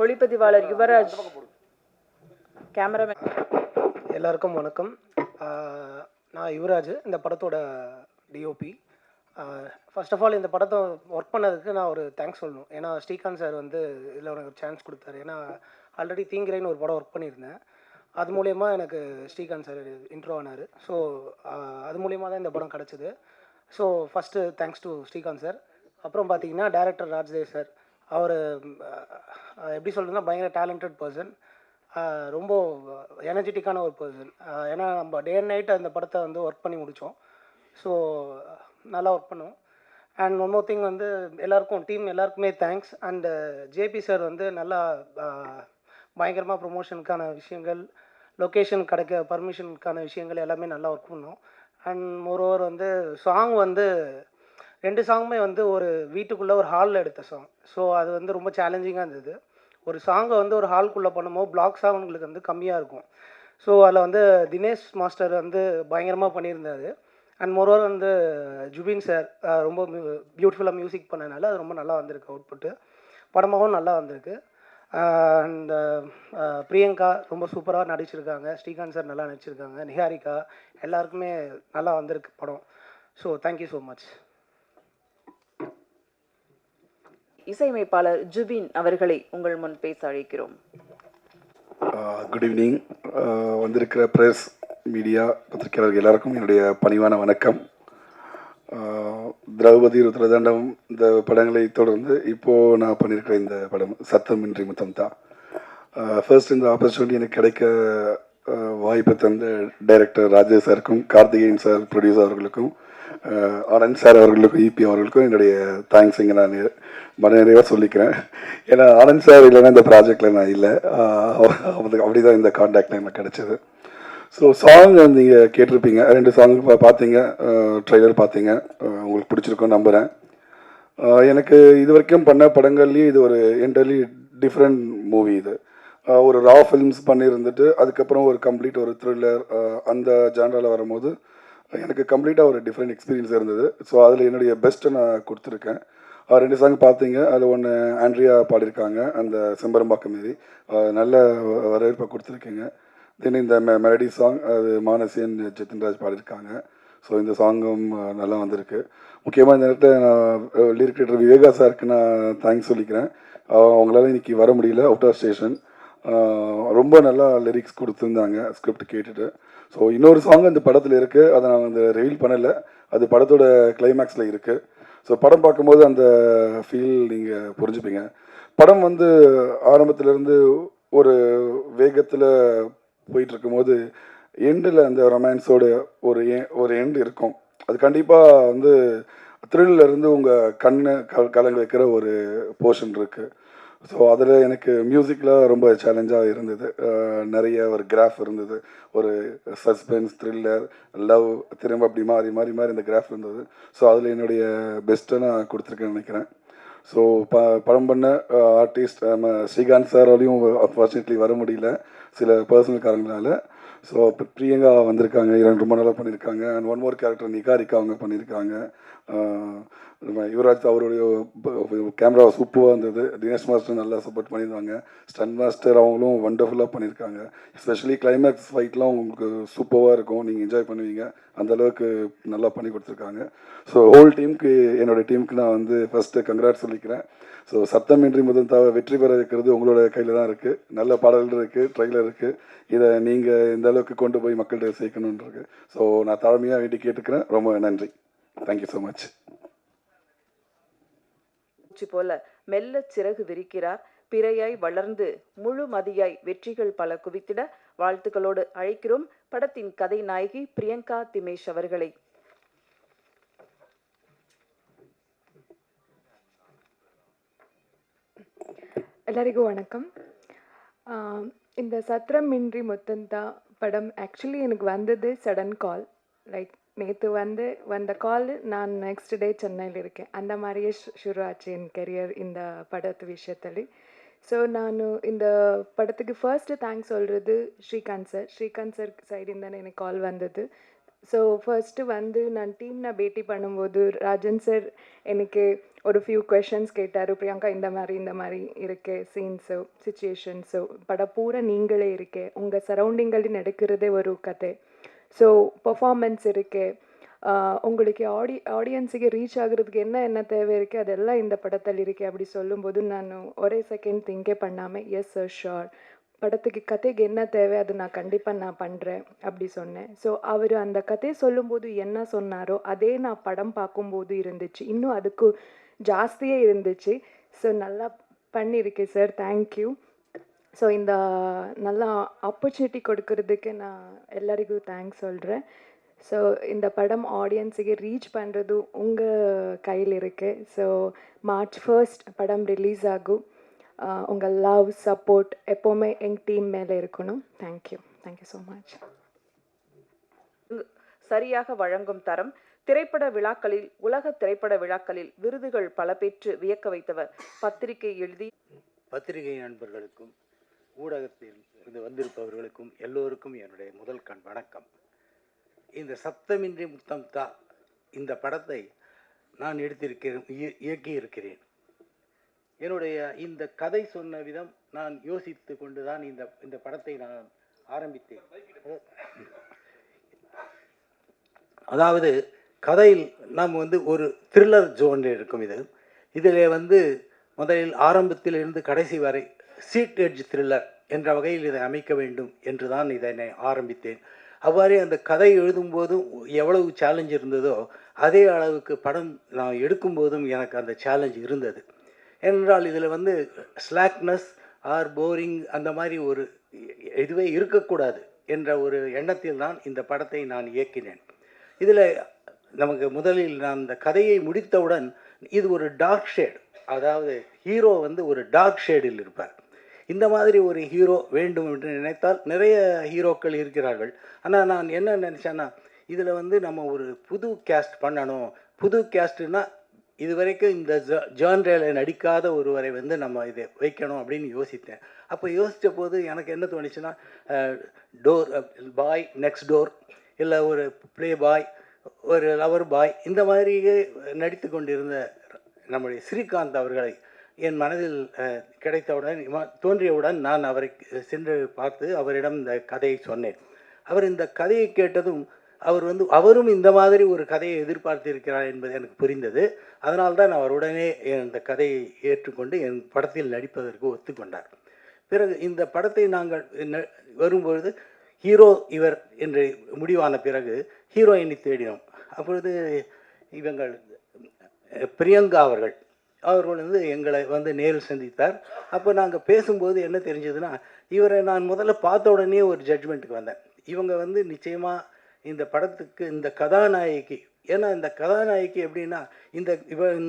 ஒளிப்பதிவாளர் யுவராஜ், கேமராமேன். எல்லாருக்கும் வணக்கம். நான் யுவராஜ், இந்த படத்தோட டிஓபி. ஃபர்ஸ்ட் ஆஃப் ஆல் இந்த படத்தை ஒர்க் பண்ணதுக்கு நான் ஒரு தேங்க்ஸ் சொல்லணும். ஏன்னா ஸ்ரீகாந்த் சார் வந்து இதில் எனக்கு ஒரு சான்ஸ் கொடுத்தாரு. ஏன்னா ஆல்ரெடி தீங்கிரைன்னு ஒரு படம் ஒர்க் பண்ணியிருந்தேன். அது மூலயமா எனக்கு ஸ்ரீகாந்த் சார் இன்ட்ரோ ஆனார். ஸோ அது மூலயமா தான் இந்த படம் கிடச்சிது. So first thanks to Srikanth sir. அப்புறம் பார்த்தீங்கன்னா டைரக்டர் ராஜ்தேவ் சார். அவர் எப்படி சொல்கிறதுனா பயங்கர டேலண்டட் பர்சன், ரொம்ப எனர்ஜெட்டிக்கான ஒரு பர்சன். ஏன்னா நம்ம டே அண்ட் நைட் அந்த படத்தை வந்து ஒர்க் பண்ணி முடித்தோம். ஸோ நல்லா ஒர்க் பண்ணுவோம். அண்ட் ஒன் மோர் திங் வந்து எல்லாருக்கும் டீம் எல்லாருக்குமே தேங்க்ஸ். அண்டு ஜேபி சார் வந்து நல்லா பயங்கரமாக ப்ரொமோஷனுக்கான விஷயங்கள், லொக்கேஷன் கிடைக்க பர்மிஷனுக்கான விஷயங்கள் எல்லாமே நல்லா ஒர்க் பண்ணோம். அண்ட் மோரோவர் வந்து சாங் வந்து 2 சாங்குமே வந்து ஒரு வீட்டுக்குள்ளே ஒரு ஹாலில் எடுத்த சாங். ஸோ அது வந்து ரொம்ப சேலஞ்சிங்காக இருந்தது. ஒரு சாங்கை வந்து ஒரு ஹால்குள்ளே பண்ணும்போது பிளாக் சாங்குங்களுக்கு வந்து கம்மியாக இருக்கும். ஸோ அதில் வந்து தினேஷ் மாஸ்டர் வந்து பயங்கரமாக பண்ணியிருந்தார். அண்ட் மோரோவர் வந்து ஜுபின் சார் ரொம்ப பியூட்டிஃபுல்லாக மியூசிக் பண்ணனால அது ரொம்ப நல்லா வந்திருக்கு. அவுட்புட்டு படமாகவும் நல்லா வந்திருக்கு. அண்ட் பிரியங்கா ரொம்ப சூப்பராக நடிச்சிருக்காங்க. ஸ்ரீகாந்த் சார் நல்லா நடிச்சிருக்காங்க. நிஹாரிகா, எல்லாருக்குமே நல்லா வந்திருக்கு படம். So thank you so much. இசையமைப்பாளர் ஜுபின் அவர்களை உங்கள் முன் பேச அழைக்கிறோம். Good evening. வந்திருக்கிற ப்ரெஸ், மீடியா, பத்திரிகையாளர்கள் எல்லாருக்கும் என்னுடைய பணிவான வணக்கம். திரௌபதி, ருத்ரதாண்டம் இந்த படங்களை தொடர்ந்து இப்போது நான் பண்ணியிருக்கிற இந்த படம் சத்தமின்றி முத்தம் தான். ஃபர்ஸ்ட் இந்த ஆப்பர்ச்சுனிட்டி எனக்கு கிடைக்க வாய்ப்பை தந்த டைரக்டர் ராஜேஷ் சாருக்கும், கார்த்திகேயன் சார் ப்ரொடியூசர் அவர்களுக்கும், ஆனந்த் சார் அவர்களுக்கும், இபி அவர்களுக்கும் என்னுடைய தேங்க்ஸ் இங்கே நான் மன நிறைவாக சொல்லிக்கிறேன். ஏன்னா ஆனந்த் சார் இல்லைன்னா இந்த ப்ராஜெக்டில் நான் இல்லை. அப்படி தான் இந்த கான்டாக்டில் எனக்கு கிடச்சிது. ஸோ சாங் நீங்கள் கேட்டிருப்பீங்க, 2 சாங் பார்த்தீங்க, ட்ரெய்லர் பார்த்தீங்க, உங்களுக்கு பிடிச்சிருக்குன்னு நம்புகிறேன். எனக்கு இது வரைக்கும் பண்ண படங்கள்லேயே இது ஒரு என்டர்லி டிஃப்ரெண்ட் மூவி. இது ஒரு ரா ஃபிலிம்ஸ் பண்ணியிருந்துட்டு அதுக்கப்புறம் ஒரு கம்ப்ளீட் ஒரு த்ரில்லர் அந்த ஜான்ராவில் வரும்போது எனக்கு கம்ப்ளீட்டாக ஒரு டிஃப்ரெண்ட் எக்ஸ்பீரியன்ஸ் இருந்தது. ஸோ அதில் என்னுடைய பெஸ்ட்டை நான் கொடுத்துருக்கேன். 2 சாங் பார்த்தீங்க, அதில் ஒன்று ஆண்ட்ரியா பாடியிருக்காங்க, அந்த செம்பரம்பாக்கம் மீறி நல்ல வரவேற்பை கொடுத்துருக்கீங்க. தென் இந்த மெலடி சாங் அது மானசியன் ஜித்தின்ராஜ் பாடியிருக்காங்க. ஸோ இந்த சாங்கும் நல்லா வந்திருக்கு. முக்கியமாக இந்த நேரத்தில் நான் லிரிக் ரைட்டர் விவேகா சாருக்கு நான் தேங்க்ஸ் சொல்லிக்கிறேன். அவங்களால இன்றைக்கி வர முடியல, அவுட் ஆஃப் ஸ்டேஷன். ரொம்ப நல்லா லிரிக்ஸ் கொடுத்துருந்தாங்க ஸ்கிரிப்ட் கேட்டுட்டு. ஸோ இன்னொரு சாங் அந்த படத்தில் இருக்குது, அதை நான் வந்து ரிவீல் பண்ணலை, அது படத்தோட கிளைமேக்ஸில் இருக்குது. ஸோ படம் பார்க்கும்போது அந்த ஃபீல் நீங்கள் புரிஞ்சுப்பீங்க. படம் வந்து ஆரம்பத்துலேருந்து ஒரு வேகத்தில் போயிட்டுருக்கும்போது எண்டில் அந்த ரொமான்ஸோட ஒரு எண்டு இருக்கும். அது கண்டிப்பாக வந்து த்ரில்லிருந்து உங்கள் கண்ணை கலங்க வைக்கிற ஒரு போர்ஷன் இருக்குது. ஸோ அதில் எனக்கு மியூசிக்கில் ரொம்ப சேலஞ்சாக இருந்தது. நிறைய ஒரு கிராஃப் இருந்தது, ஒரு சஸ்பென்ஸ், த்ரில்லர், லவ், திரும்ப அப்படி மாறி மாறி மாறி இந்த கிராஃப் இருந்தது. ஸோ அதில் என்னுடைய பெஸ்ட்டை நான் கொடுத்துருக்கேன்னு நினைக்கிறேன். ஸோ படம் பண்ண ஆர்டிஸ்ட் நம்ம ஸ்ரீகாந்த் சாராலையும் அன்ஃபார்ச்சுனேட்லி வர முடியல சில பர்சனல் காரணங்களால். ஸோ இப்போ பிரியங்கா வந்திருக்காங்க, 2 ரொம்ப நல்லா பண்ணியிருக்காங்க. And one more character Niharika அவங்க பண்ணியிருக்காங்க. யுவராஜ் அவருடைய கேமரா சூப்பராக இருந்தது. தினேஷ் மாஸ்டர் நல்லா சப்போர்ட் பண்ணியிருந்தாங்க. ஸ்டன் மாஸ்டர் அவங்களும் வண்டர்ஃபுல்லாக பண்ணியிருக்காங்க. எஸ்பெஷலி கிளைமேக்ஸ் ஃபைட்லாம் உங்களுக்கு சூப்பராக இருக்கும், நீங்கள் என்ஜாய் பண்ணுவீங்க. அந்தளவுக்கு நல்லா பண்ணி கொடுத்துருக்காங்க. ஸோ ஹோல் டீமுக்கு, என்னோடய டீமுக்கு நான் வந்து ஃபஸ்ட்டு கங்க்ராட் சொல்லிக்கிறேன். ஸோ சத்தமின்றி முதல் வெற்றி பெற வைக்கிறது உங்களோட கையில் தான் இருக்குது. நல்ல பாடல்கள் இருக்குது, ட்ரெய்லர் இருக்குது. இதை நீங்கள் இந்த அளவுக்கு கொண்டு போய் மக்கள்கிட்ட சேர்க்கணுன்றது. ஸோ நான் தாழ்மையாக வேண்டி கேட்டுக்கிறேன். ரொம்ப நன்றி. Thank you so much. போல மெல்ல சிறகு விரிக்கிறார், பிறையாய் வளர்ந்து முழு மதியாய் வெற்றிகள் பல குவித்திட வாழ்த்துக்களோடு அழைக்கிறோம் படத்தின் கதை நாயகி பிரியங்கா திமேஷ் அவர்களை. எல்லாருக்கும் வணக்கம். இந்த சத்திரமின்றி முத்தந்தா படம் ஆக்சுவலி எனக்கு வந்தது சடன் கால். லைக் நேற்று வந்த கால், நான் நெக்ஸ்ட் டே சென்னையில் இருக்கேன். அந்த மாதிரியே ஷுரு ஆச்சு என் கெரியர் இந்த படத்து விஷயத்தில். ஸோ நான் இந்த படத்துக்கு ஃபர்ஸ்ட்டு தேங்க்ஸ் சொல்கிறது ஸ்ரீகாந்த் சார். ஸ்ரீகாந்த் சார் சைடில் தானே எனக்கு கால் வந்தது. ஸோ ஃபர்ஸ்ட்டு வந்து நான் டீம்னை பேட்டி பண்ணும்போது ராஜன் சார் எனக்கு ஒரு ஃபியூ கொஷின்ஸ் கேட்டார். பிரியங்கா இந்த மாதிரி இருக்கே சீன்ஸோ சுச்சுவேஷன்ஸோ படம் பூரா நீங்களே இருக்கே, உங்கள் சரௌண்டிங்களில் நடக்கிறதே ஒரு கதை. ஸோ பர்ஃபார்மன்ஸ் இருக்கு, உங்களுக்கு ஆடியன்ஸுக்கு ரீச் ஆகுறதுக்கு என்ன தேவை இருக்குது அதெல்லாம் இந்த படத்தில் இருக்குது அப்படி சொல்லும்போது நான் ஒரே செகண்ட் திங்கே பண்ணாமல் எஸ் சார் ஷோர், படத்துக்கு கதைக்கு என்ன தேவை அது நான் கண்டிப்பாக பண்ணுறேன் அப்படி சொன்னேன். ஸோ அவர் அந்த கதையை சொல்லும்போது என்ன சொன்னாரோ அதே நான் படம் பார்க்கும்போது இருந்துச்சு, இன்னும் அதுக்கு ஜாஸ்தியே இருந்துச்சு. ஸோ நல்லா பண்ணியிருக்கேன் சார், தேங்க்யூ. ஸோ இந்த நல்லா ஆப்பர்ச்சுனிட்டி கொடுக்கறதுக்கு நான் எல்லாருக்கும் தேங்க்ஸ் சொல்கிறேன். ஸோ இந்த படம் ஆடியன்ஸுக்கு ரீச் பண்ணுறது உங்கள் கையில் இருக்குது. ஸோ March 1 படம் ரிலீஸ் ஆகும். உங்கள் லவ் சப்போர்ட் எப்போவுமே எங்கள் டீம் மேலே இருக்கணும். Thank you so much. சரியாக வழங்கும் தரம். திரைப்பட விழாக்களில், உலக திரைப்பட விழாக்களில் விருதுகள் பல பெற்று வியக்க வைத்தவர். பத்திரிகை எழுதி பத்திரிகை நண்பர்களுக்கும் ஊடகத்தில் இருந்து வந்திருப்பவர்களுக்கும் எல்லோருக்கும் என்னுடைய முதல் வணக்கம். இந்த சப்தமின்றி முத்தம் தா இந்த படத்தை நான் எடுத்திருக்கிறேன், இயக்கியிருக்கிறேன். என்னுடைய இந்த கதை சொன்ன விதம் நான் யோசித்து கொண்டு தான் இந்த படத்தை நான் ஆரம்பித்தேன். அதாவது கதையில் நாம் ஒரு த்ரில்லர் ஜோனில் இருக்கும். இதில் முதலில் ஆரம்பத்தில் இருந்து கடைசி வரை சீட் எட்ஜ் த்ரில்லர் என்ற வகையில் இதை அமைக்க வேண்டும் என்று தான் இதனை ஆரம்பித்தேன். அவ்வாறே அந்த கதை எழுதும்போதும் எவ்வளவு சேலஞ்ச் இருந்ததோ அதே அளவுக்கு படம் நான் எடுக்கும்போதும் எனக்கு அந்த சேலஞ்ச் இருந்தது. ஏனென்றால் இதில் ஸ்லாக்னஸ் ஆர் போரிங் அந்த மாதிரி ஒரு இதுவே இருக்கக்கூடாது என்ற ஒரு எண்ணத்தில் தான் இந்த படத்தை நான் இயக்கினேன். இதில் நமக்கு முதலில் நான் இந்த கதையை முடித்தவுடன் இது ஒரு டார்க் ஷேட், அதாவது ஹீரோ ஒரு டார்க் ஷேடில் இருப்பார். இந்த மாதிரி ஒரு ஹீரோ வேண்டும் என்று நினைத்தால் நிறைய ஹீரோக்கள் இருக்கிறார்கள். ஆனால் நான் என்ன நினச்சேன்னா இதில் நம்ம ஒரு புது கேஸ்ட் பண்ணணும். புது கேஸ்ட்னா இதுவரைக்கும் இந்த ஜான்ரேல நடிக்காத ஒருவரை நம்ம இதை வைக்கணும் அப்படின்னு யோசித்தேன். அப்போ யோசித்த போது எனக்கு என்ன தோணுச்சுன்னா, டோர் பாய், நெக்ஸ்ட் டோர், இல்லை ஒரு ப்ளே பாய், ஒரு லவர் பாய், இந்த மாதிரியே நடித்து கொண்டிருந்த நம்முடைய ஸ்ரீகாந்த் அவர்களை என் மனதில் கிடைத்தவுடன் தோன்றியவுடன் நான் அவரை சென்று பார்த்து அவரிடம் இந்த கதையை சொன்னேன். அவர் இந்த கதையை கேட்டதும் அவர் அவரும் இந்த மாதிரி ஒரு கதையை எதிர்பார்த்திருக்கிறார் என்பது எனக்கு புரிந்தது. அதனால்தான் அவருடனே இந்த கதையை ஏற்றுக்கொண்டு என் படத்தில் நடிப்பதற்கு ஒத்துக்கொண்டார். பிறகு இந்த படத்தை நாங்கள் வரும்பொழுது ஹீரோ இவர் என்று முடிவான பிறகு ஹீரோயினை தேடினோம். அப்பொழுது இவங்கள் பிரியங்கா அவர்கள் எங்களை நேரில் சந்தித்தார். அப்போ நாங்கள் பேசும்போது என்ன தெரிஞ்சதுன்னா, இவரை நான் முதல்ல பார்த்த உடனே ஒரு ஜட்ஜ்மெண்ட்டுக்கு வந்தேன். இவங்க நிச்சயமாக இந்த படத்துக்கு இந்த கதாநாயகி, ஏன்னா இந்த கதாநாயகி எப்படின்னா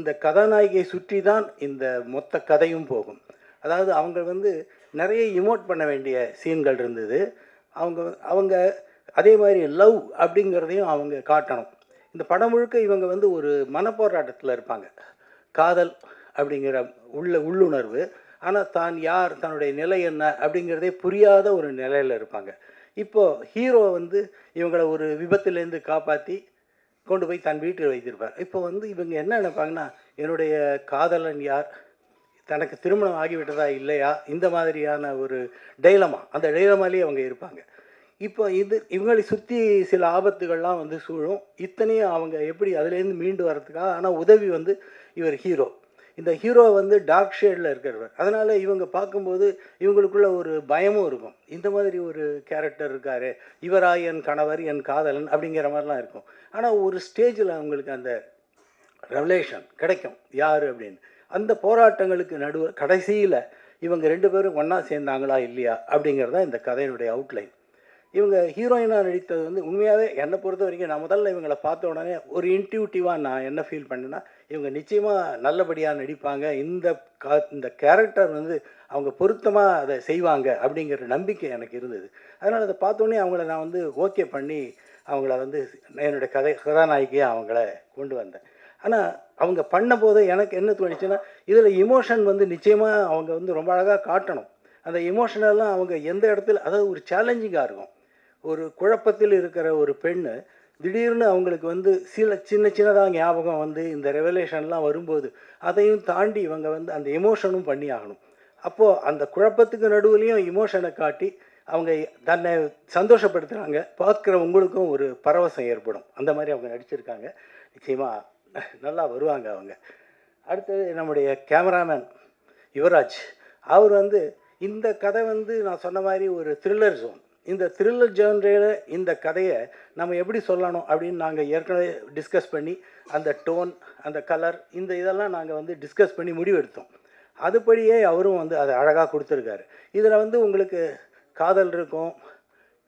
இந்த கதாநாயகியை சுற்றி தான் இந்த மொத்த கதையும் போகும். அதாவது அவங்க நிறைய இமோட் பண்ண வேண்டிய சீன்கள் இருந்தது. அவங்க அதே மாதிரி லவ் அப்படிங்கிறதையும் அவங்க காட்டணும். இந்த படம் முழுக்க இவங்க ஒரு மனப்போராட்டத்தில் இருப்பாங்க. காதல் அப்படிங்கிற உள்ளுணர்வு, ஆனால் தான் யார், தன்னுடைய நிலை என்ன அப்படிங்கிறதே புரியாத ஒரு நிலையில் இருப்பாங்க. இப்போது ஹீரோ இவங்களை ஒரு விபத்துலேருந்து காப்பாற்றி கொண்டு போய் தன் வீட்டில் வைத்திருப்பார். இப்போ இவங்க என்ன நினைப்பாங்கன்னா, என்னுடைய காதலன் யார், தனக்கு திருமணம் ஆகிவிட்டதா இல்லையா, இந்த மாதிரியான ஒரு டைலமா, அந்த டைலமாலேயே அவங்க இருப்பாங்க. இப்போ இவங்களை சுற்றி சில ஆபத்துகள்லாம் சூழும். இத்தனையும் அவங்க எப்படி அதுலேருந்து மீண்டு வரதுக்காக, ஆனால் உதவி இவர் ஹீரோ. இந்த ஹீரோ டார்க் ஷேடில் இருக்கிறவர். அதனால் இவங்க பார்க்கும்போது இவங்களுக்குள்ள ஒரு பயமும் இருக்கும். இந்த மாதிரி ஒரு கேரக்டர் இருக்கார், இவரா என் கணவர், என் காதலன் அப்படிங்கிற மாதிரிலாம் இருக்கும். ஆனால் ஒரு ஸ்டேஜில் அவங்களுக்கு அந்த ரெவலேஷன் கிடைக்கும் யார் அப்படின்னு. அந்த போராட்டங்களுக்கு கடைசியில் இவங்க ரெண்டு பேரும் ஒன்றா சேர்ந்தாங்களா இல்லையா அப்படிங்கிறது தான் இந்த கதையினுடைய அவுட்லைன். இவங்க ஹீரோயினாக நடித்தது உண்மையாகவே என்னை பொறுத்த வரைக்கும், நான் முதல்ல இவங்களை பார்த்த உடனே ஒரு இன்ட்யூட்டிவாக நான் என்ன ஃபீல் பண்ணேன்னா, இவங்க நிச்சயமாக நல்லபடியாக நடிப்பாங்க, இந்த கேரக்டர் அவங்க பொருத்தமாக அதை செய்வாங்க அப்படிங்கிற நம்பிக்கை எனக்கு இருந்தது. அதனால் அதை பார்த்தோன்னே அவங்கள நான் ஓகே பண்ணி அவங்கள என்னுடைய கதாநாயகியாக அவங்கள கொண்டு வந்தேன். ஆனால் அவங்க பண்ண போது எனக்கு என்ன தோணுச்சுன்னா, இதில் இமோஷன் நிச்சயமாக அவங்க ரொம்ப அழகாக காட்டணும். அந்த இமோஷனெல்லாம் அவங்க எந்த இடத்துல, அதாவது ஒரு சேலஞ்சிங்காக இருக்கும். ஒரு குழப்பத்தில் இருக்கிற ஒரு பெண்ணு திடீர்னு அவங்களுக்கு வந்து சின்ன சின்னதாக ஞாபகம் வந்து இந்த ரெவலேஷன்லாம் வரும்போது அதையும் தாண்டி இவங்க வந்து அந்த எமோஷனும் பண்ணி ஆகணும். அப்போது அந்த குழப்பத்துக்கு நடுவுலையும் இமோஷனை காட்டி அவங்க தன்னை சந்தோஷப்படுத்துகிறாங்க. பார்க்குற உங்களுக்கும் ஒரு பரவசம் ஏற்படும். அந்த மாதிரி அவங்க நடிச்சிருக்காங்க. நிச்சயமாக நல்லா வருவாங்க அவங்க. அடுத்தது நம்முடைய கேமராமேன் யுவராஜ். அவர் வந்து இந்த கதை வந்து நான் சொன்ன மாதிரி ஒரு த்ரில்லர் ஜோன். இந்த த்ரில்லர் ஜான்ரேல இந்த கதையை நம்ம எப்படி சொல்லணும் அப்படின்னு நாங்கள் ஏற்கனவே டிஸ்கஸ் பண்ணி அந்த டோன், அந்த கலர், இந்த இதெல்லாம் நாங்கள் வந்து டிஸ்கஸ் பண்ணி முடிவெடுத்தோம். அதுபடியே அவரும் வந்து அதை அழகாக கொடுத்துருக்காரு. இதில் வந்து உங்களுக்கு காதல் இருக்கும்,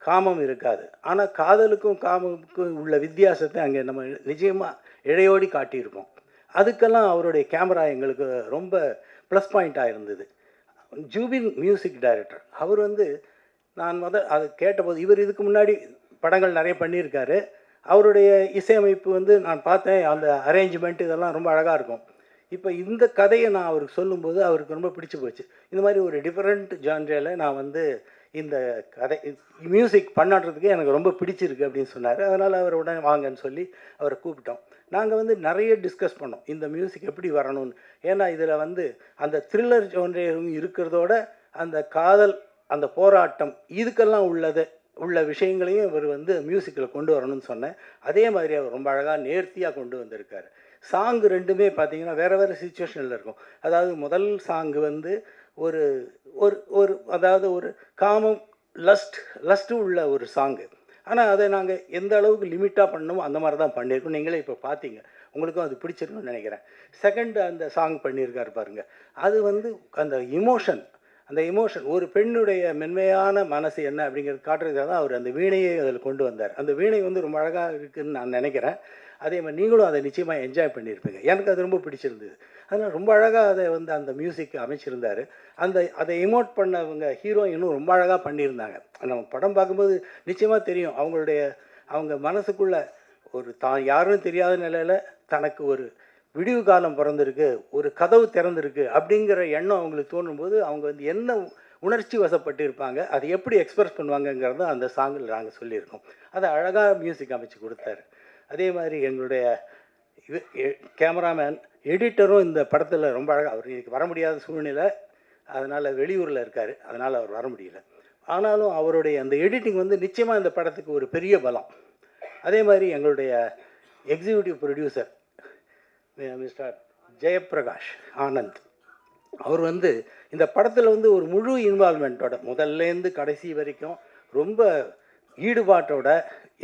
காமம் இருக்காது. ஆனால் காதலுக்கும் காமமுக்கும் உள்ள வித்தியாசத்தை அங்கே நம்ம நிச்சயமாக இழையோடி காட்டியிருக்கோம். அதுக்கெல்லாம் அவருடைய கேமரா எங்களுக்கு ரொம்ப ப்ளஸ் பாயிண்ட்டாக இருந்தது. ஜூபின் மியூசிக் டைரக்டர் அவர் வந்து நான் அது கேட்டபோது இவர் இதுக்கு முன்னாடி படங்கள் நிறைய பண்ணியிருக்காரு. அவருடைய இசையமைப்பு வந்து நான் பார்த்தேன். அந்த அரேஞ்ச்மெண்ட் இதெல்லாம் ரொம்ப அழகாக இருக்கும். இப்போ இந்த கதையை நான் அவருக்கு சொல்லும்போது அவருக்கு ரொம்ப பிடிச்சி போச்சு. இந்த மாதிரி ஒரு டிஃப்ரெண்ட் ஜான்ரேல நான் வந்து இந்த கதை மியூசிக் பண்ணுறதுக்கு எனக்கு ரொம்ப பிடிச்சிருக்கு அப்படின்னு சொன்னார். அதனால் அவர் உடனே வாங்கன்னு சொல்லி அவரை கூப்பிட்டோம். நாங்கள் வந்து நிறைய டிஸ்கஸ் பண்ணோம் இந்த மியூசிக் எப்படி வரணும்னு. ஏன்னா இதில் வந்து அந்த த்ரில்லர் ஜான்ரேவும் இருக்கிறதோட அந்த காதல், அந்த போராட்டம், இதுக்கெல்லாம் உள்ள விஷயங்களையும் இவர் வந்து மியூசிக்கில் கொண்டு வரணும்னு சொன்னேன். அதே மாதிரி அவர் ரொம்ப அழகாக நேர்த்தியாக கொண்டு வந்திருக்காரு. சாங்கு ரெண்டுமே பார்த்தீங்கன்னா வேறு வேறு சுச்சுவேஷனில் இருக்கும். அதாவது முதல் சாங்கு வந்து ஒரு ஒரு அதாவது ஒரு காமம், லஸ்ட்டு உள்ள ஒரு சாங்கு. ஆனால் அதை நாங்கள் எந்த அளவுக்கு லிமிட்டாக பண்ணணுமோ அந்த மாதிரி தான் பண்ணியிருக்கோம். நீங்களே இப்போ பார்த்தீங்க, உங்களுக்கும் அது பிடிச்சிருக்குன்னு நினைக்கிறேன். செகண்ட் அந்த சாங் பண்ணியிருக்காரு பாருங்கள், அது வந்து அந்த இமோஷன் ஒரு பெண்ணுடைய மென்மையான மனசு என்ன அப்படிங்கிறது காட்டுறதுக்காக தான் அவர் அந்த வீணையை அதில் கொண்டு வந்தார். அந்த வீணை வந்து ரொம்ப அழகாக இருக்குதுன்னு நான் நினைக்கிறேன். அதே மாதிரி நீங்களும் அதை நிச்சயமாக என்ஜாய் பண்ணியிருப்பீங்க. எனக்கு அது ரொம்ப பிடிச்சிருந்தது. அதனால் ரொம்ப அழகாக அதை வந்து அந்த மியூசிக் அமைச்சிருந்தார். அதை இமோட் பண்ணவங்க ஹீரோயினும் ரொம்ப அழகாக பண்ணியிருந்தாங்க. நம்ம படம் பார்க்கும்போது நிச்சயமாக தெரியும் அவங்க மனசுக்குள்ளே ஒரு தான் யாருன்னு தெரியாத நிலையில் தனக்கு ஒரு விடிவு காலம் பிறந்திருக்கு, ஒரு கதவு திறந்திருக்கு அப்படிங்கிற எண்ணம் அவங்களுக்கு தோணும்போது அவங்க வந்து என்ன உணர்ச்சி வசப்பட்டு இருப்பாங்க, அதை எப்படி எக்ஸ்பிரஸ் பண்ணுவாங்கங்கிறத அந்த சாங்கில் நாங்கள் சொல்லியிருக்கோம். அதை அழகாக மியூசிக் அமைச்சு கொடுத்தாரு. அதே மாதிரி எங்களுடைய கேமராமேன் எடிட்டரும் இந்த படத்தில் ரொம்ப அழகாக, அவர் இன்றைக்கி வர முடியாத சூழ்நிலை, அதனால் வெளியூரில் இருக்கார், அதனால் அவர் வர முடியல. ஆனாலும் அவருடைய அந்த எடிட்டிங் வந்து நிச்சயமாக இந்த படத்துக்கு ஒரு பெரிய பலம். அதே மாதிரி எங்களுடைய executive producer mister Jayaprakash Anand, அவர் வந்து இந்த படத்தில் வந்து ஒரு முழு இன்வால்மெண்ட்டோட முதல்லேருந்து கடைசி வரைக்கும் ரொம்ப ஈடுபாட்டோட,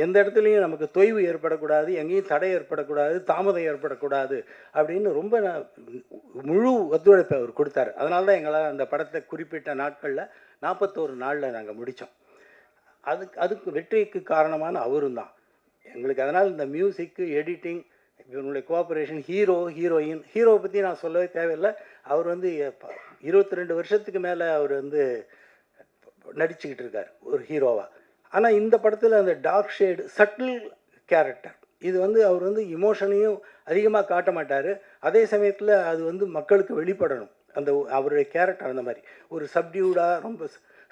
எந்த இடத்துலையும் நமக்கு தொய்வு ஏற்படக்கூடாது, எங்கேயும் தடை ஏற்படக்கூடாது, தாமதம் ஏற்படக்கூடாது அப்படின்னு ரொம்ப முழு ஒத்துழைப்பை அவர் கொடுத்தாரு. அதனால தான் எங்களால் அந்த படத்தை குறிப்பிட்ட நாட்களில் 41 நாளில் நாங்கள் முடித்தோம். அதுக்கு வெற்றிக்கு காரணமான அவரும் தான் எங்களுக்கு. அதனால் இந்த மியூசிக்கு, எடிட்டிங், இவனுடைய கோஆப்ரேஷன், ஹீரோவை பற்றி நான் சொல்லவே தேவையில்லை. அவர் வந்து 22 வருஷத்துக்கு மேலே அவர் வந்து நடிச்சுக்கிட்டு இருக்கார் ஒரு ஹீரோவாக. ஆனால் இந்த படத்தில் அந்த டார்க் ஷேடு, சட்டில் கேரக்டர், இது வந்து அவர் வந்து இமோஷனையும் அதிகமாக காட்ட மாட்டார். அதே சமயத்தில் அது வந்து மக்களுக்கு வெளிப்படணும். அந்த அவருடைய கேரக்டர் அந்த மாதிரி ஒரு சப்டியூடாக, ரொம்ப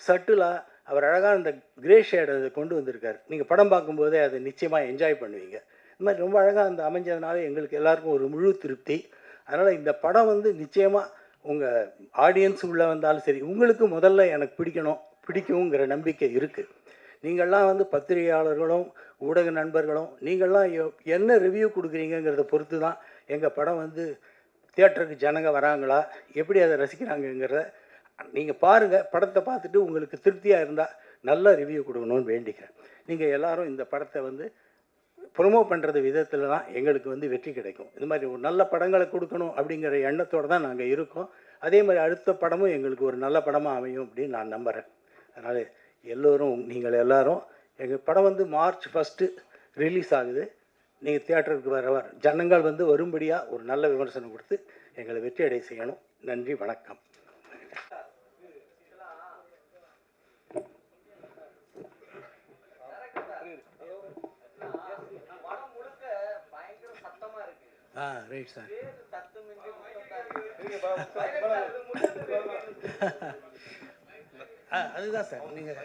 சட்டிலாக அவர் அழகாக அந்த கிரே ஷேடை அதை கொண்டு வந்திருக்கார். நீங்கள் படம் பார்க்கும்போதே அதை நிச்சயமாக என்ஜாய் பண்ணுவீங்க. இந்த மாதிரி ரொம்ப அழகாக அந்த அமைஞ்சதுனால எங்களுக்கு எல்லாருக்கும் ஒரு முழு திருப்தி. அதனால் இந்த படம் வந்து நிச்சயமாக உங்கள் ஆடியன்ஸ் உள்ளே வந்தாலும் சரி, உங்களுக்கு முதல்ல எனக்கு பிடிக்குங்கிற நம்பிக்கை இருக்குது. நீங்கள்லாம் வந்து பத்திரிகையாளர்களும் ஊடக நண்பர்களும் நீங்கள்லாம் என்ன ரிவ்யூ கொடுக்குறீங்கிறத பொறுத்து தான் எங்கள் படம் வந்து தியேட்டருக்கு ஜனங்க வராங்களா, எப்படி அதை ரசிக்கிறாங்கங்கிறத நீங்கள் பாருங்கள். படத்தை பார்த்துட்டு உங்களுக்கு திருப்தியாக இருந்தால் நல்ல ரிவ்யூ கொடுக்கணும்னு வேண்டிக்கிறேன். நீங்கள் எல்லோரும் இந்த படத்தை வந்து ப்ரொமோட் பண்ணுறது விதத்தில் தான் எங்களுக்கு வந்து வெற்றி கிடைக்கும். இது மாதிரி ஒரு நல்ல படங்களை கொடுக்கணும் அப்படிங்கிற எண்ணத்தோடு தான் நாங்கள் இருக்கோம். அதே மாதிரி அடுத்த படமும் எங்களுக்கு ஒரு நல்ல படமாக அமையும் அப்படின்னு நான் நம்புகிறேன். அதனால் நீங்கள் எல்லோரும் எங்கள் படம் வந்து March 1 ரிலீஸ் ஆகுது. நீங்கள் தியேட்டருக்கு வர ஜனங்கள் வந்து வரும்படியாக ஒரு நல்ல விமர்சனம் கொடுத்து எங்களை வெற்றி அடைய செய்யணும். நன்றி, வணக்கம். Right sir. அதுதான் சார், நீங்கள்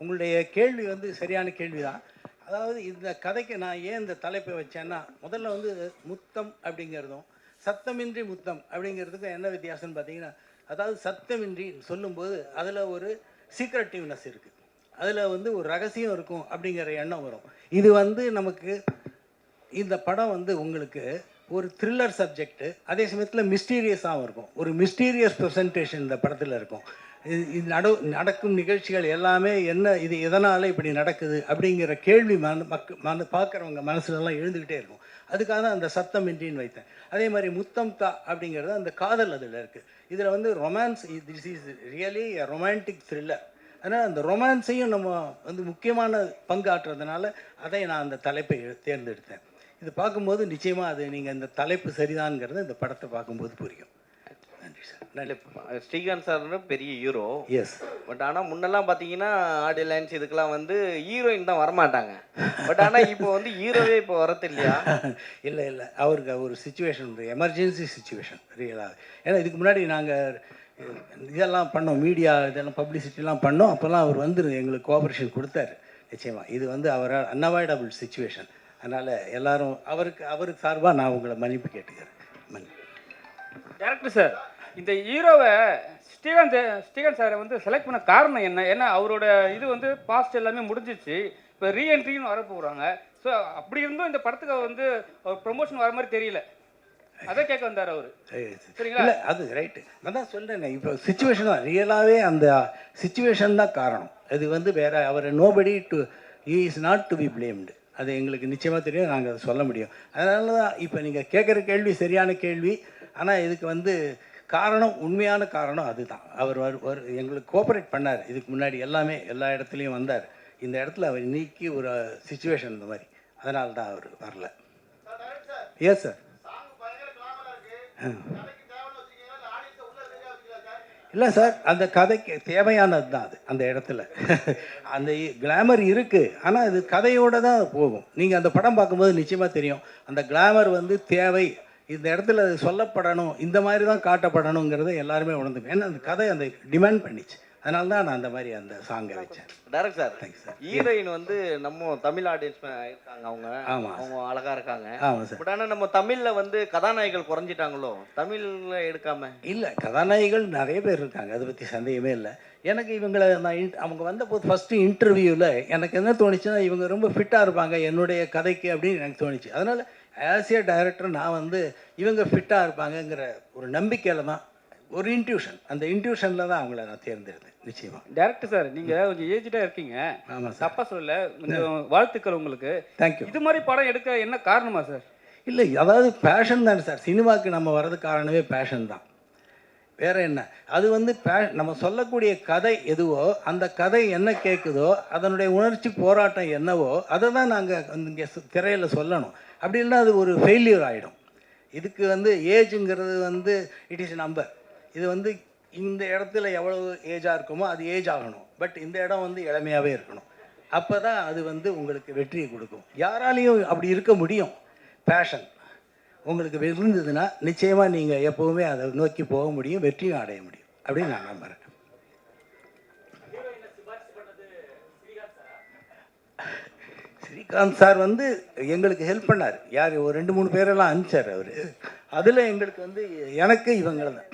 உங்களுடைய கேள்வி வந்து சரியான கேள்வி தான். அதாவது இந்த கதைக்கு நான் ஏன் இந்த தலைப்பை வச்சேன்னா, முதல்ல வந்து முத்தம் அப்படிங்கிறதும் சத்தமின்றி முத்தம் அப்படிங்கிறதுக்கும் என்ன வித்தியாசம்னு பார்த்தீங்கன்னா, அதாவது சத்தமின்றி சொல்லும்போது அதில் ஒரு சீக்ரெட்டிவ்னஸ் இருக்குது, அதில் வந்து ஒரு ரகசியம் இருக்கும் அப்படிங்கிற எண்ணம் வரும். இது வந்து நமக்கு இந்த படம் வந்து உங்களுக்கு ஒரு த்ரில்லர் சப்ஜெக்ட்டு, அதே சமயத்தில் மிஸ்டீரியஸாகவும் இருக்கும். ஒரு மிஸ்டீரியஸ் ப்ரெசன்டேஷன் இந்த படத்தில் இருக்கும். இது நடக்கும் நிகழ்ச்சிகள் எல்லாமே என்ன, இது எதனால் இப்படி நடக்குது அப்படிங்கிற கேள்வி பார்க்குறவங்க மனசுலலாம் எழுந்துக்கிட்டே இருக்கும். அதுக்காக தான் அந்த சத்தமின்றின்னு வைத்தேன். அதே மாதிரி முத்தம் தா அப்படிங்கிறது அந்த காதல் அதில் இருக்குது. இதில் வந்து romance, this is really a romantic thriller. அதனால் அந்த ரொமான்ஸையும் நம்ம வந்து முக்கியமான பங்காற்றுறதுனால அதை நான் அந்த தலைப்பை தேர்ந்தெடுத்தேன். இது பார்க்கும்போது நிச்சயமாக அது நீங்கள் இந்த தலைப்பு சரிதான்ங்கிறது இந்த படத்தை பார்க்கும்போது புரியும். நன்றி சார். நல்ல ஸ்ரீகாந்த் சார் பெரிய ஹீரோ. எஸ். பட் ஆனால் முன்னெல்லாம் பார்த்தீங்கன்னா ஆடியோ லைன்ஸ் இதுக்கெல்லாம் வந்து ஹீரோயின் தான் வரமாட்டாங்க. பட் ஆனால் இப்போ வந்து ஹீரோவே இப்போ வரது இல்லையா? இல்லை இல்லை, அவருக்கு ஒரு சுச்சுவேஷன், எமர்ஜென்சி சுச்சுவேஷன் ரியலாக. ஏன்னா இதுக்கு முன்னாடி நாங்கள் இதெல்லாம் பண்ணோம், மீடியா இதெல்லாம் பப்ளிசிட்டிலாம் பண்ணோம். அப்போல்லாம் அவர் வந்து எங்களுக்கு கோஆப்ரேஷன் கொடுத்தாரு. நிச்சயமாக இது வந்து அவர் அன்அவாய்டபுள் சுச்சுவேஷன். அதனால் எல்லாரும் அவருக்கு சார்பாக நான் உங்களை மன்னிப்பு கேட்டுக்கிறேன். டேரக்டர் சார், இந்த ஹீரோவை ஸ்ரீகாந்த் சாரை வந்து செலக்ட் பண்ண காரணம் என்ன? ஏன்னா அவரோட இது வந்து பாஸ்ட் எல்லாமே முடிஞ்சிச்சு, இப்போ ரீஎன்ட்ரின்னு வர போகிறாங்க. ஸோ அப்படி இருந்தும் இந்த படத்துக்கு வந்து ப்ரொமோஷன் வர மாதிரி தெரியல, அதை கேட்க வந்தார் அவர். சரிங்களா? இல்லை அது ரைட்டு, நான் தான் சொல்கிறேன். இப்போ சுச்சுவேஷன் தான் ரியலாகவே, அந்த சுச்சுவேஷன் தான் காரணம். அது வந்து வேறு அவர் nobody to is not to be blamed. அது எங்களுக்கு நிச்சயமாக தெரியும், நாங்கள் அதை சொல்ல முடியும். அதனால தான் இப்போ நீங்கள் கேட்குற கேள்வி சரியான கேள்வி. ஆனால் இதுக்கு வந்து காரணம், உண்மையான காரணம் அதுதான். அவர் எங்களுக்கு கோஆப்ரேட் பண்ணார். இதுக்கு முன்னாடி எல்லாமே எல்லா இடத்துலையும் வந்தார். இந்த இடத்துல அவர் நீக்கி ஒரு சுச்சுவேஷன் இந்த மாதிரி, அதனால தான் அவர் வரல. Yes sir. இல்லை சார், அந்த கதைக்கு தேவையானது தான் அது. அந்த இடத்துல அந்த கிளாமர் இருக்குது, ஆனால் அது கதையோடு தான் போகும். நீங்கள் அந்த படம் பார்க்கும்போது நிச்சயமாக தெரியும், அந்த கிளாமர் வந்து தேவை, இந்த இடத்துல அது சொல்லப்படணும், இந்த மாதிரி தான் காட்டப்படணுங்கிறத எல்லாருமே உணர்ந்துக்கும். ஏன்னா அந்த கதை அந்த டிமாண்ட் பண்ணிச்சு. அதனால தான் நான் அந்த மாதிரி அந்த சாங்கை வச்சேன். Direct sir, thanks sir. Heroine வந்து நம்ம தமிழ் ஆடியன்ஸ் இருக்காங்க, ஆமாம், அவங்க அழகாக இருக்காங்க. ஆமாம் சார். பட் ஆனால் நம்ம தமிழில் வந்து கதாநாயகிகள் குறைஞ்சிட்டாங்களோ, தமிழில் எடுக்காம? இல்லை, கதாநாயகிகள் நிறைய பேர் இருக்காங்க, அதை பற்றி சந்தேகமே இல்லை. எனக்கு இவங்களை அவங்க வந்தபோது ஃபஸ்ட்டு இன்டர்வியூவில் எனக்கு என்ன தோணுச்சுன்னா, இவங்க ரொம்ப ஃபிட்டாக இருப்பாங்க என்னுடைய கதைக்கு அப்படின்னு எனக்கு தோணுச்சு. அதனால் ஆஸ் ஏ டைரக்டர் நான் வந்து இவங்க ஃபிட்டாக இருப்பாங்கங்கிற ஒரு நம்பிக்கையில் தான், ஒரு இன்ட்யூஷன், அந்த இன்ட்யூஷனில் தான் அவங்கள நான் தேர்ந்தெடுத்தேன். நிச்சயமாக. டேரக்டர் சார், நீங்கள் கொஞ்சம் ஏஜ்டாக இருக்கீங்க. ஆமாம் சார். தப்பாக சொல்லலை, கொஞ்சம் வாழ்த்துக்கள் உங்களுக்கு. தேங்க்யூ. இது மாதிரி படம் எடுக்க என்ன காரணமா சார்? இல்லை, அதாவது பேஷன் தானே சார். சினிமாவுக்கு நம்ம வர்றதுக்கு காரணமே பேஷன் தான், வேறு என்ன. அது வந்து நம்ம சொல்லக்கூடிய கதை எதுவோ, அந்த கதை என்ன கேட்குதோ, அதனுடைய உணர்ச்சி போராட்டம் என்னவோ, அதை தான் நாங்கள் இங்கே திரையில் சொல்லணும். அப்படி இல்லைன்னா அது ஒரு ஃபெயிலியர் ஆகிடும். இதுக்கு வந்து ஏஜுங்கிறது வந்து இட் இஸ் நம்பர். இது வந்து இந்த இடத்துல எவ்வளவு ஏஜாக இருக்குமோ அது ஏஜ் ஆகணும். பட் இந்த இடம் வந்து இளமையாகவே இருக்கணும். அப்போ தான் அது வந்து உங்களுக்கு வெற்றியை கொடுக்கும். யாராலையும் அப்படி இருக்க முடியும். பேஷன் உங்களுக்கு இருந்ததுன்னா நிச்சயமாக நீங்கள் எப்போவுமே அதை நோக்கி போக முடியும், வெற்றியும் அடைய முடியும் அப்படின்னு நான் நம்புகிறேன். ஸ்ரீகாந்த் சார் வந்து எங்களுக்கு ஹெல்ப் பண்ணார். யார் ஒரு 2-3 பேரெல்லாம் அனுப்பிச்சார் அவர். அதில் எங்களுக்கு வந்து எனக்கு இவங்களை தான்.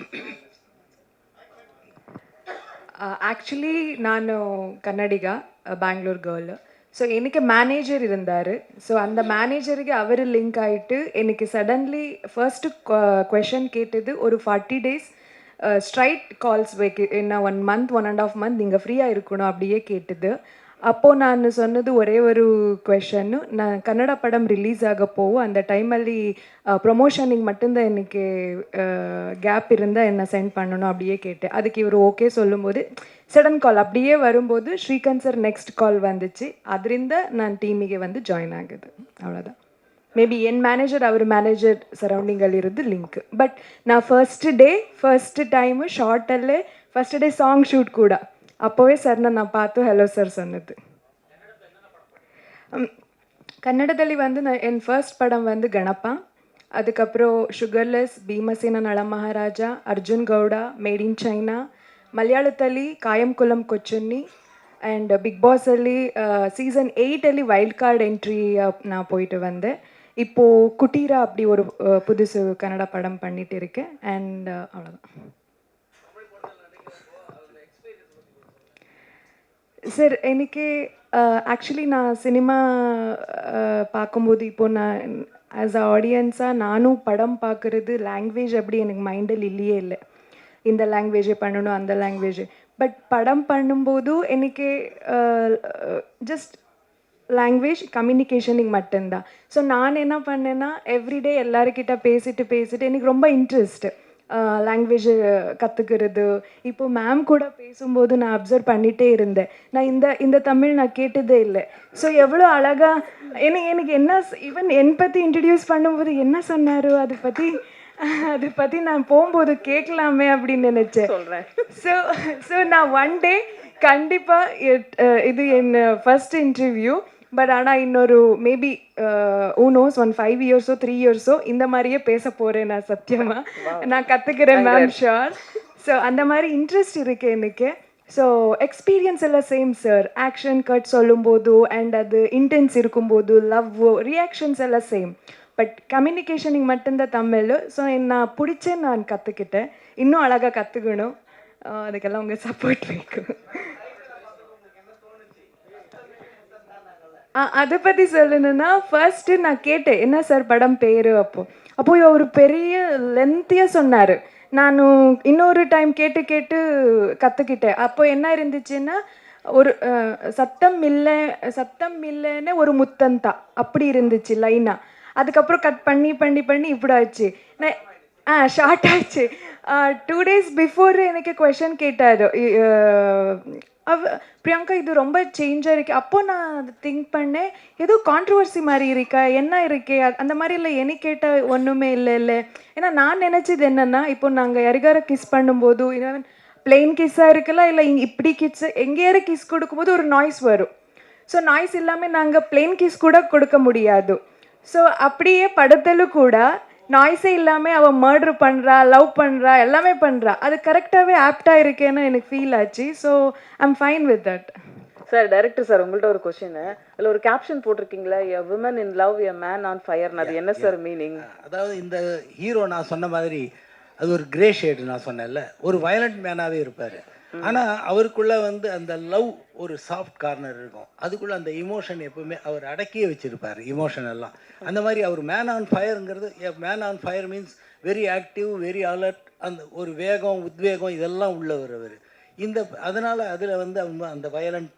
ஆக்சுவலி நான் கன்னடிகா, பெங்களூர் கேர்ள். ஸோ எனக்கு மேனேஜர் இருந்தார். ஸோ அந்த மேனேஜருக்கு அவர் லிங்க் ஆகிட்டு எனக்கு சடன்லி ஃபர்ஸ்ட்டு கொஷன் கேட்டது, ஒரு 40 days ஸ்ட்ரைட் கால்ஸ் என்ன 1 month 1.5 month நீங்கள் ஃப்ரீயாக இருக்கணும் அப்படியே கேட்டது. அப்போது நான் சொன்னது ஒரே ஒரு ಕ್ವೆಶನ್ನು, நான் ಕನ್ನಡ படம் ரிலீஸ் ஆக போகும் அந்த டைಮಲ್ಲಿ ப்ரொமೋಷನಿಗೆ மட்டும்தான் எனக்கு கேப் இருந்தால் என்ன சென்ட் பண்ணணும் அப்படியே கேட்டேன். அதுக்கு இவர் ஓகே சொல்லும்போது சடன் கால் அப்படியே வரும்போது ஸ்ரீகாந்த் சார் நெக்ஸ்ட் கால் வந்துச்சு. ಅದರಿಂದ நான் டீமிಗೆ வந்து ಜಾಯಿನ್ ಆಗೋದು. அவ்வளோதான். மேபி என் மேனேஜர் அவர் மேனேஜர் ಸರೌಂಡಿಂಗಲ್ಲಿ ಇರೋದು ಲಿಂಕ್. ಬಟ್ ನಾ ಫಸ್ಟ್ ಟೈಮು ಶಾರ್ಟಲ್ಲೇ ಫಸ್ಟ್ ಡೇ ಸಾಂಗ್ ಶೂಟ್ ಕೂಡ அப்போவே சார்ನ நான் பார்த்து ஹலோ சார் சொன்னது. கன்னடದಲ್ಲಿ வந்து என் ஃபர்ஸ்ட் படம் வந்து கணப்பா, அதுக்கப்புறம் sugarless, Bheemasena Nalamaharaja, Arjun Gowda, made in China, மலையாளத்தலி காயம்குளம் கொச்சுன்னி, ಆ್ಯಂಡ್ ಬಿಗ್ ಬಾಸಲ್ಲಿ ಸೀಸನ್ 8ಅಲ್ಲಿ ವೈಲ್ಡ್ ಕಾರ್ಡ್ ಎಂಟ್ರಿ நான் போயிட்டு வந்தேன். இப்போது குட்டீரா அப்படி ஒரு புதுசு கன்னட படம் பண்ணிட்டு இருக்கேன். அண்ட் அவ்வளோதான் சார். எனக்கு ஆக்சுவலி நான் சினிமா பார்க்கும்போது இப்போது நான் ஆஸ் அ ஆடியன்ஸாக நானும் படம் பார்க்குறது லாங்குவேஜ் அப்படி எனக்கு மைண்டில் இல்லையே இல்லை. இந்த லாங்குவேஜை பண்ணணும் அந்த லாங்குவேஜ். பட் படம் பண்ணும்போது எனக்கு ஜஸ்ட் லாங்குவேஜ் கம்யூனிகேஷனுக்கு மட்டும்தான். ஸோ நான் என்ன பண்ணேன்னா எவ்ரிடே எல்லாருக்கிட்ட பேசிட்டு எனக்கு ரொம்ப இன்ட்ரெஸ்ட்டு லாங்குவேஜ் கற்றுக்கிறது. இப்போது மேம் கூட பேசும்போது நான் அப்சர்வ் பண்ணிகிட்டே இருந்தேன். நான் இந்த தமிழ் நான் கேட்டதே இல்லை. ஸோ எவ்வளோ அழகாக எனக்கு என்ன ஈவன் என் பற்றி இன்ட்ரடியூஸ் பண்ணும்போது என்ன சொன்னாரோ அதை பற்றி நான் போகும்போது கேட்கலாமே அப்படின்னு நினச்சேன். ஸோ நான் ஒன் டே கண்டிப்பாக இது என் ஃபஸ்ட் இன்டர்வியூ. பட் ஆனால் இன்னொரு மேபி நோஸ் 5 இயர்ஸோ 3 இயர்ஸோ இந்த மாதிரியே பேச போகிறேன் நான். சத்தியமாக நான் கற்றுக்கிறேன் மேம், ஷுர். ஸோ அந்த மாதிரி இன்ட்ரெஸ்ட் இருக்குது எனக்கு. ஸோ எக்ஸ்பீரியன்ஸ் எல்லாம் சேம் சார். ஆக்ஷன் கட் சொல்லும்போது அண்ட் அது இன்டென்ஸ் இருக்கும்போது லவ் ரியாக்ஷன்ஸ் எல்லாம் சேம். பட் கம்யூனிகேஷனுக்கு மட்டும்தான் தமிழ். ஸோ நான் பிடிச்சேன், நான் கற்றுக்கிட்டேன். இன்னும் அழகாக கற்றுக்கணும். அதுக்கெல்லாம் உங்கள் சப்போர்ட் வேணும். அதை பற்றி சொல்லணுன்னா ஃபர்ஸ்ட்டு நான் கேட்டேன் என்ன சார் படம் பேர். அப்போது ஒரு பெரிய லென்த்தியாக சொன்னார். நான் இன்னொரு டைம் கேட்டு கற்றுக்கிட்டேன். அப்போ என்ன இருந்துச்சுன்னா ஒரு சத்தம் இல்லைன்னு ஒரு முத்தந்தா அப்படி இருந்துச்சு லைனாக. அதுக்கப்புறம் கட் பண்ணி இப்படி ஆச்சு. ஷார்ட் ஆச்சு. 2 days பிஃபோர் எனக்கு கொஷன் கேட்டார், பிரியங்கா இது ரொம்ப சேஞ்சாக இருக்கு. அப்போ நான் அதை திங்க் பண்ணேன், ஏதோ கான்ட்ரவர்சி மாதிரி இருக்கா, என்ன இருக்கே அந்த மாதிரி இல்லை. எனக்கு கேட்டால் ஒன்றுமே இல்லை. ஏன்னா நான் நினச்சது என்னென்னா, இப்போ நாங்கள் யாருக்கார கிஸ் பண்ணும்போது பிளெயின் கிஸ்ஸாக இருக்கலாம், இல்லை இப்படி கிஸ் எங்கேயாரு கிஸ் கொடுக்கும்போது ஒரு நாய்ஸ் வரும். ஸோ நாய்ஸ் இல்லாமல் நாங்கள் பிளெயின் கிஸ் கூட கொடுக்க முடியாது. ஸோ அப்படியே படத்தில் கூட நாய்ஸே இல்லாமல் அவள் மர்டர் பண்ணுறா, லவ் பண்ணுறா, எல்லாமே பண்ணுறா. அது கரெக்டாகவே ஆப்டாக இருக்கேன்னு எனக்கு ஃபீல் ஆச்சு. So I'm fine with that. Sir director sir, உங்கள்கிட்ட ஒரு கொஸ்டின். அதில் ஒரு கேப்ஷன் போட்டிருக்கீங்களா, a women in love a man on ஃபயர்னு. அது என்ன சார் மீனிங்? அதாவது இந்த ஹீரோ நான் சொன்ன மாதிரி அது ஒரு கிரே ஷேடு. நான் சொன்னேன்ல, ஒரு வயலண்ட் மேனாகவே இருப்பார். ஆனால் அவருக்குள்ளே வந்து அந்த லவ் ஒரு சாஃப்ட் கார்னர் இருக்கும். அதுக்குள்ளே அந்த இமோஷன் எப்பவுமே அவர் அடக்கியே வச்சுருப்பார், இமோஷன் எல்லாம். அந்த மாதிரி அவர் மேன் ஆன் ஃபயருங்கிறது, man on fire means very active, very alert. அந்த ஒரு வேகம், உத்வேகம் இதெல்லாம் உள்ளவர் அவர். அதனால் அதில் வந்து அவங்க அந்த violent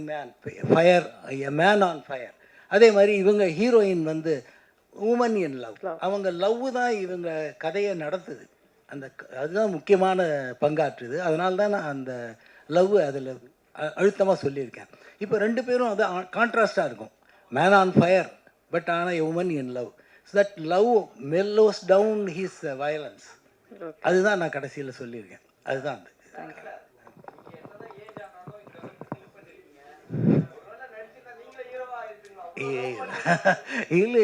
man fire, man on fire. அதே மாதிரி இவங்க ஹீரோயின் வந்து உமன் இன் லவ். அவங்க லவ் தான் இவங்க கதையை நடத்துது. அதுதான் முக்கியமான பங்காற்றுது. அதனால தான் நான் அந்த லவ் அதில் அழுத்தமாக சொல்லியிருக்கேன். இப்போ 2 பேரும் அது கான்ட்ராஸ்டாக இருக்கும். மேன் ஆன் ஃபயர் பட் ஆனால் woman in love. So that love mellows down his violence. அதுதான் நான் கடைசியில் சொல்லியிருக்கேன். அதுதான் அது.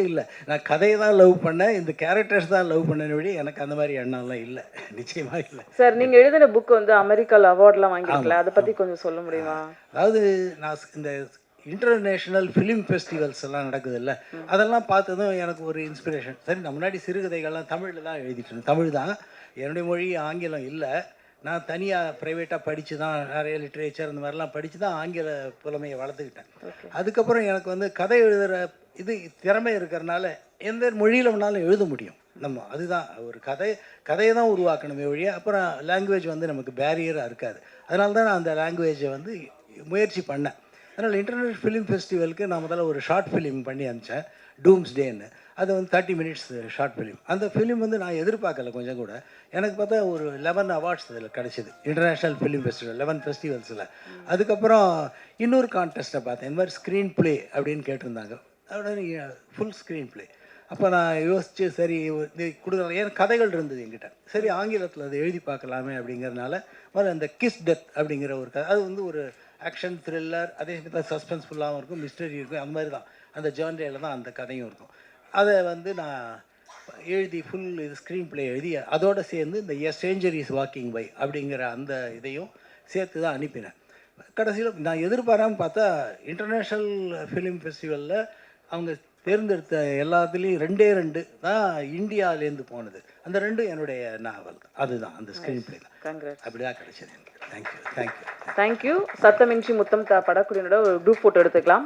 இல்லை நான் கதையை தான் லவ் பண்ணேன், இந்த கேரக்டர்ஸ் தான் லவ் பண்ணேன்னு விட எனக்கு அந்த மாதிரி எண்ணம்லாம் இல்லை, நிச்சயமாக இல்லை. சார், நீங்கள் எழுதின புக் வந்து அமெரிக்காவில் அவார்ட்லாம் வாங்கியிருக்கல, அதை பற்றி கொஞ்சம் சொல்ல முடியுமா? அதாவது நான் இந்த இன்டர்நேஷ்னல் ஃபிலிம் ஃபெஸ்டிவல்ஸ் எல்லாம் நடக்குது இல்லை, அதெல்லாம் பார்த்ததும் எனக்கு ஒரு இன்ஸ்பிரேஷன். சரி, நான் முன்னாடி சிறுகதைகள்லாம் தமிழில் தான் எழுதிட்டு இருந்தேன். தமிழ் தான் என்னுடைய மொழி, ஆங்கிலம் இல்லை. நான் தனியாக ப்ரைவேட்டாக படித்து தான் நிறைய லிட்ரேச்சர் இந்த மாதிரிலாம் படித்து தான் ஆங்கில புலமையை வளர்த்துக்கிட்டேன். அதுக்கப்புறம் எனக்கு வந்து கதை எழுதுகிற இது திறமை இருக்கிறனால எந்த மொழியில் வேணாலும் எழுத முடியும் நம்ம. அதுதான் ஒரு கதையை தான் உருவாக்கணுமே ஒழிய அப்புறம் லாங்குவேஜ் வந்து நமக்கு பேரியராக இருக்காது. அதனால தான் நான் அந்த லாங்குவேஜை வந்து முயற்சி பண்ணேன். அதனால் இன்டர்நேஷ்னல் ஃபிலிம் ஃபெஸ்டிவலுக்கு நான் முதல்ல ஒரு ஷார்ட் ஃபிலிம் பண்ணி அனுப்பிச்சேன், டூம்ஸ் டேன்னு. அது வந்து 30 minutes ஷார்ட் ஃபிலிம். அந்த ஃபிலிம் வந்து நான் எதிர்பார்க்கல கொஞ்சம் கூட. எனக்கு பார்த்தா ஒரு 11 அவார்ட்ஸ் அதில் கிடச்சிது, இன்டர்நேஷ்னல் ஃபிலிம் ஃபெஸ்டிவல் 11 ஃபெஸ்டிவல்ஸில். அதுக்கப்புறம் இன்னொரு கான்டெஸ்ட்டை பார்த்தேன், இந்த மாதிரி ஸ்க்ரீன் ப்ளே அப்படின்னு கேட்டிருந்தாங்க. அதோட ஃபுல் ஸ்க்ரீன் ப்ளே. அப்போ நான் யோசித்து சரி இது கொடுக்கலாம், ஏன்னா கதைகள் இருந்தது என்கிட்ட. சரி ஆங்கிலத்தில் அதை எழுதி பார்க்கலாமே அப்படிங்கிறதுனால முதல்ல அந்த கிஸ் டெத் அப்படிங்கிற ஒரு கதை. அது வந்து ஒரு ஆக்ஷன் த்ரில்லர், அதே சமயத்தில் சஸ்பென்ஸ்ஃபுல்லாகவும் இருக்கும், மிஸ்டரி இருக்கும். அந்த மாதிரி தான் அந்த ஜான்ரேயில் தான் அந்த கதையும் இருக்கும். அதை வந்து நான் எழுதி ஃபுல் இது ஸ்க்ரீன் ப்ளே எழுதி அதோடு சேர்ந்து இந்த a stranger is walking by அப்படிங்கிற அந்த இதையும் சேர்த்து தான் அனுப்பினேன். கடைசியில் நான் எதிர்பாராமல் பார்த்தா இன்டர்நேஷ்னல் ஃபிலிம் ஃபெஸ்டிவலில் அவங்க தேர்ந்தெடுத்த எல்லாத்துலேயும் 2 தான் இந்தியாவிலேருந்து போனது. அந்த 2 என்னுடைய நாவல், அதுதான் அந்த ஸ்க்ரீன் பிளே தான். கங்க்ராட்ஸ். அப்படி தான் கிடைச்சது எனக்கு. தேங்க்யூ. தேங்க்யூ. சத்தமின்றி முத்தம் படக்குழுவினோட ஒரு குரூப் ஃபோட்டோ எடுத்துக்கலாம்.